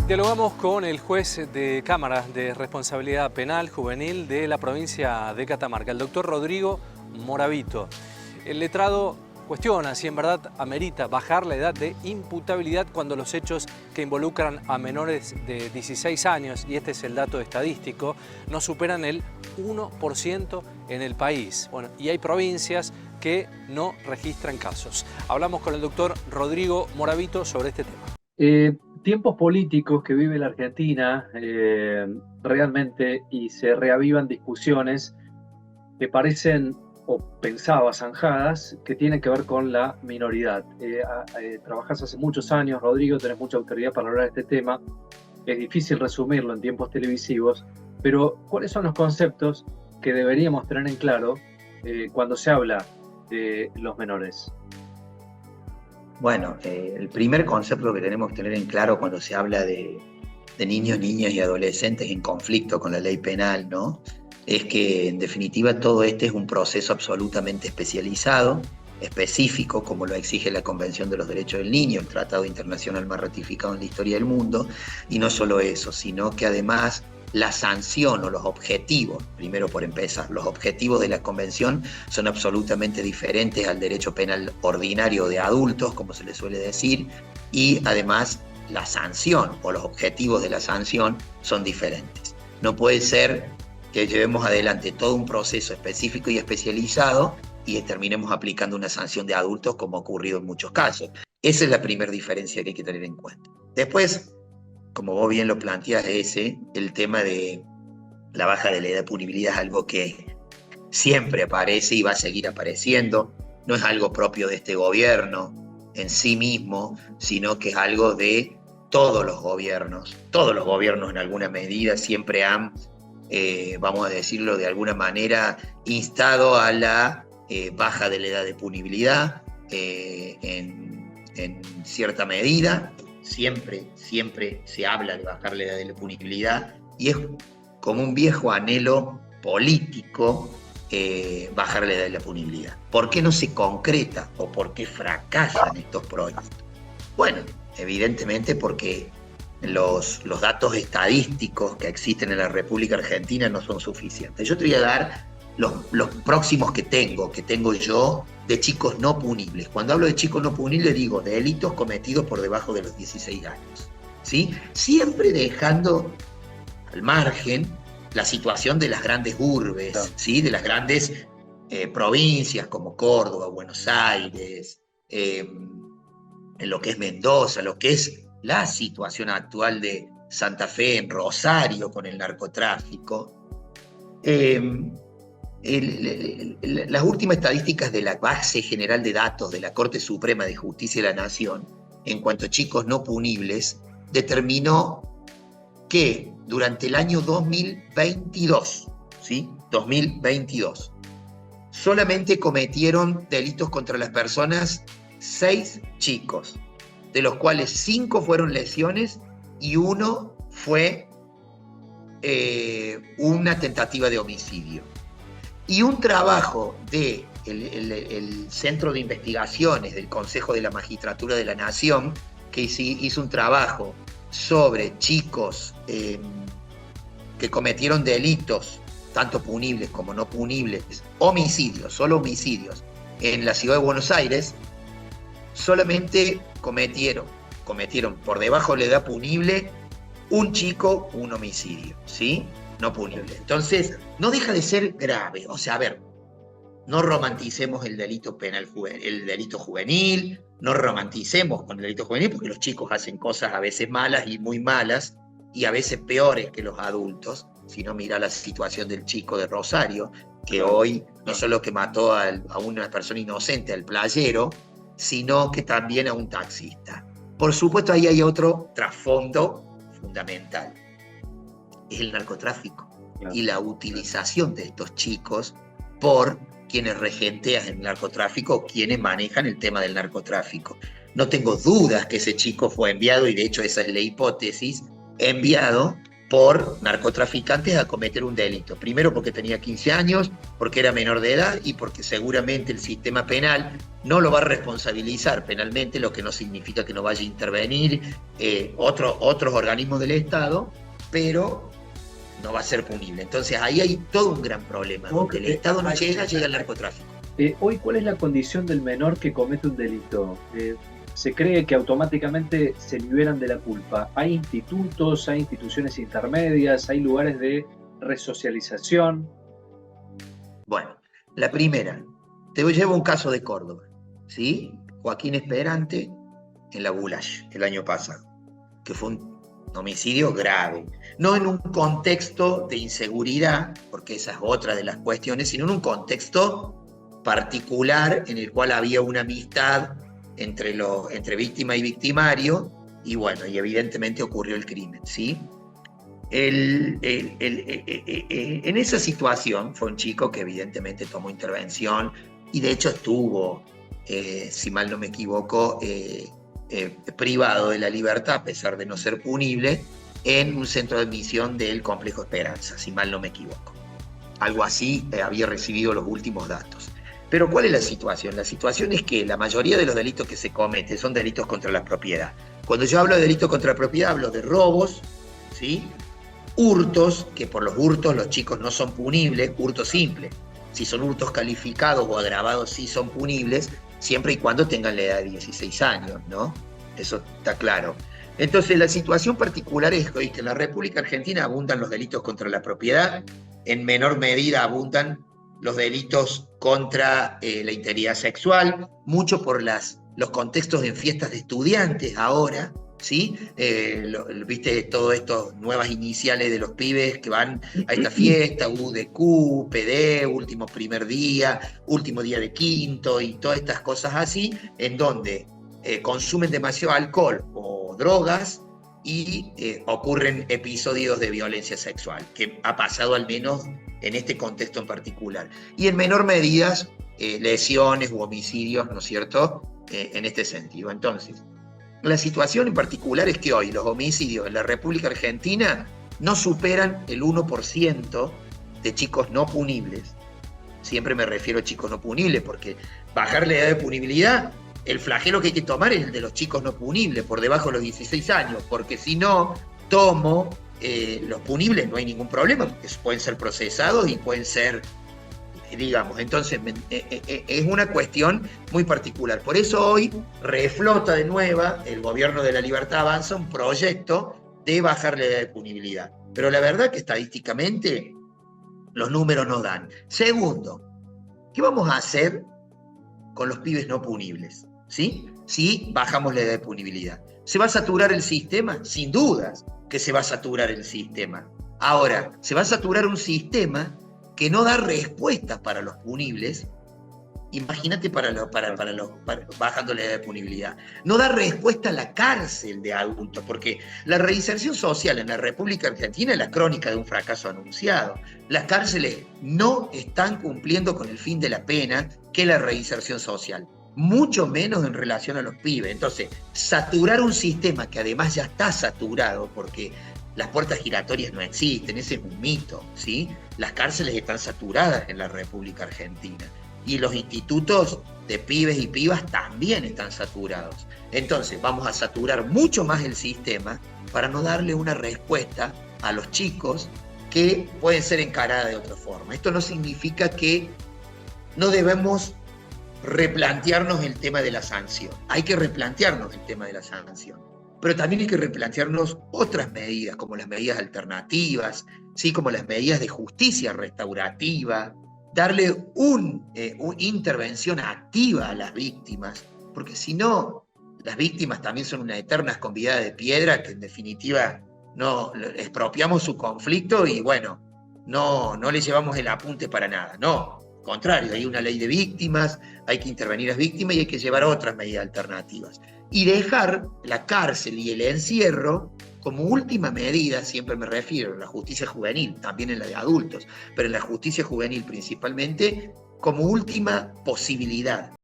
Dialogamos con el juez de Cámara de Responsabilidad Penal Juvenil de la provincia de Catamarca, el doctor Rodrigo Moravito. El letrado cuestiona si en verdad amerita bajar la edad de imputabilidad cuando los hechos que involucran a menores de 16 años, y este es el dato estadístico, no superan el 1% en el país. Bueno, y hay provincias que no registran casos. Hablamos con el doctor Rodrigo Moravito sobre este tema. Tiempos políticos que vive la Argentina realmente, y se reavivan discusiones que parecen, o pensaba, zanjadas, que tienen que ver con la minoridad. Trabajás hace muchos años, Rodrigo, tenés mucha autoridad para hablar de este tema. Es difícil resumirlo en tiempos televisivos, pero ¿cuáles son los conceptos que deberíamos tener en claro cuando se habla de los menores? Bueno, el primer concepto que tenemos que tener en claro cuando se habla de niños, niñas y adolescentes en conflicto con la ley penal, ¿no? Es que en definitiva todo este es un proceso absolutamente especializado, específico, como lo exige la Convención de los Derechos del Niño, el tratado internacional más ratificado en la historia del mundo, y no solo eso, sino que además la sanción o los objetivos, primero por empezar, los objetivos de la Convención son absolutamente diferentes al derecho penal ordinario de adultos, como se le suele decir, y además la sanción o los objetivos de la sanción son diferentes. No puede ser que llevemos adelante todo un proceso específico y especializado y terminemos aplicando una sanción de adultos como ha ocurrido en muchos casos. Esa es la primera diferencia que hay que tener en cuenta. Después, como vos bien lo planteás, el tema de la baja de la edad de punibilidad es algo que siempre aparece y va a seguir apareciendo. No es algo propio de este gobierno en sí mismo, sino que es algo de todos los gobiernos. Todos los gobiernos en alguna medida siempre han, vamos a decirlo de alguna manera, instado a la baja de la edad de punibilidad en cierta medida. Siempre se habla de bajar la edad de la punibilidad y es como un viejo anhelo político bajar la edad de la punibilidad. ¿Por qué no se concreta o por qué fracasan estos proyectos? Bueno, evidentemente porque los datos estadísticos que existen en la República Argentina no son suficientes. Yo te voy a dar los próximos que tengo yo, de chicos no punibles. Cuando hablo de chicos no punibles digo de delitos cometidos por debajo de los 16 años, ¿sí? Siempre dejando al margen la situación de las grandes urbes, claro, ¿sí? De las grandes provincias como Córdoba, Buenos Aires, en lo que es Mendoza, lo que es la situación actual de Santa Fe, en Rosario con el narcotráfico. Las últimas estadísticas de la Base General de Datos de la Corte Suprema de Justicia de la Nación en cuanto a chicos no punibles determinó que durante el año 2022, ¿sí? 2022, solamente cometieron delitos contra las personas 6 chicos, de los cuales 5 fueron lesiones y 1 fue una tentativa de homicidio. Y un trabajo del Centro de Investigaciones del Consejo de la Magistratura de la Nación, que hizo un trabajo sobre chicos que cometieron delitos, tanto punibles como no punibles, homicidios, solo homicidios, en la ciudad de Buenos Aires, solamente cometieron por debajo de la edad punible un chico, un homicidio, ¿sí? No punible. Entonces, no deja de ser grave. O sea, a ver, no romanticemos el delito penal el delito juvenil, no romanticemos con el delito juvenil, porque los chicos hacen cosas a veces malas y muy malas, y a veces peores que los adultos. Si no, mira la situación del chico de Rosario, que hoy no solo que mató a una persona inocente, al playero, sino que también a un taxista. Por supuesto, ahí hay otro trasfondo fundamental. Es el narcotráfico y la utilización de estos chicos por quienes regentean el narcotráfico o quienes manejan el tema del narcotráfico. No tengo dudas que ese chico fue enviado, y de hecho esa es la hipótesis, enviado por narcotraficantes a cometer un delito. Primero porque tenía 15 años, porque era menor de edad y porque seguramente el sistema penal no lo va a responsabilizar penalmente, lo que no significa que no vaya a intervenir otros organismos del Estado, pero no va a ser punible. Entonces ahí hay todo un gran problema. Donde el Estado no llega el narcotráfico. Hoy, ¿cuál es la condición del menor que comete un delito? Se cree que automáticamente se liberan de la culpa. ¿Hay institutos, hay instituciones intermedias, hay lugares de resocialización? Bueno, la primera, te llevo un caso de Córdoba, ¿sí? Joaquín Esperante en la Bulash el año pasado, que fue un homicidio grave, no en un contexto de inseguridad, porque esa es otra de las cuestiones, sino en un contexto particular en el cual había una amistad entre víctima y victimario, y bueno, y evidentemente ocurrió el crimen, ¿sí? En esa situación fue un chico que evidentemente tomó intervención y de hecho estuvo, si mal no me equivoco, privado de la libertad a pesar de no ser punible en un centro de admisión del Complejo Esperanza, si mal no me equivoco. Algo así había recibido los últimos datos. Pero ¿cuál es la situación? La situación es que la mayoría de los delitos que se cometen son delitos contra la propiedad. Cuando yo hablo de delitos contra la propiedad, hablo de robos, ¿sí? Hurtos, que por los hurtos los chicos no son punibles, hurtos simples. Si son hurtos calificados o agravados, sí son punibles, siempre y cuando tengan la edad de 16 años, ¿no? Eso está claro. Entonces, la situación particular es que en la República Argentina abundan los delitos contra la propiedad, en menor medida abundan los delitos contra la integridad sexual, mucho por los contextos en fiestas de estudiantes ahora, ¿sí? Viste todas estas nuevas iniciales de los pibes que van a esta fiesta, UDQ, PD, último primer día, último día de quinto y todas estas cosas así, en donde consumen demasiado alcohol o drogas y ocurren episodios de violencia sexual, que ha pasado al menos en este contexto en particular. Y en menor medida, lesiones u homicidios, ¿no es cierto?, en este sentido. Entonces, la situación en particular es que hoy los homicidios en la República Argentina no superan el 1% de chicos no punibles. Siempre me refiero a chicos no punibles, porque bajar la edad de punibilidad, el flagelo que hay que tomar es el de los chicos no punibles, por debajo de los 16 años, porque si no tomo los punibles no hay ningún problema, porque pueden ser procesados y pueden ser, digamos, entonces es una cuestión muy particular. Por eso hoy reflota de nuevo el gobierno de la Libertad Avanza un proyecto de bajar la edad de punibilidad. Pero la verdad que estadísticamente los números no dan. Segundo, ¿qué vamos a hacer con los pibes no punibles? ¿Sí? Si bajamos la edad de punibilidad. ¿Se va a saturar el sistema? Sin dudas que se va a saturar el sistema. Ahora, se va a saturar un sistema que no da respuestas para los punibles. Imagínate bajando la edad de punibilidad. No da respuesta a la cárcel de adultos, porque la reinserción social en la República Argentina es la crónica de un fracaso anunciado. Las cárceles no están cumpliendo con el fin de la pena, que es la reinserción social. Mucho menos en relación a los pibes. Entonces, saturar un sistema que además ya está saturado, porque las puertas giratorias no existen, ese es un mito, ¿sí? Las cárceles están saturadas en la República Argentina. Y los institutos de pibes y pibas también están saturados. Entonces, vamos a saturar mucho más el sistema para no darle una respuesta a los chicos que pueden ser encaradas de otra forma. Esto no significa que no debemos replantearnos el tema de la sanción. Hay que replantearnos el tema de la sanción. Pero también hay que replantearnos otras medidas, como las medidas alternativas, ¿sí? Como las medidas de justicia restaurativa, darle una intervención activa a las víctimas, porque si no, las víctimas también son unas eternas convidadas de piedra que en definitiva no expropiamos su conflicto y bueno, no les llevamos el apunte para nada. No, al contrario, hay una ley de víctimas, hay que intervenir a las víctimas y hay que llevar otras medidas alternativas. Y dejar la cárcel y el encierro como última medida, siempre me refiero a la justicia juvenil, también en la de adultos, pero en la justicia juvenil principalmente, como última posibilidad.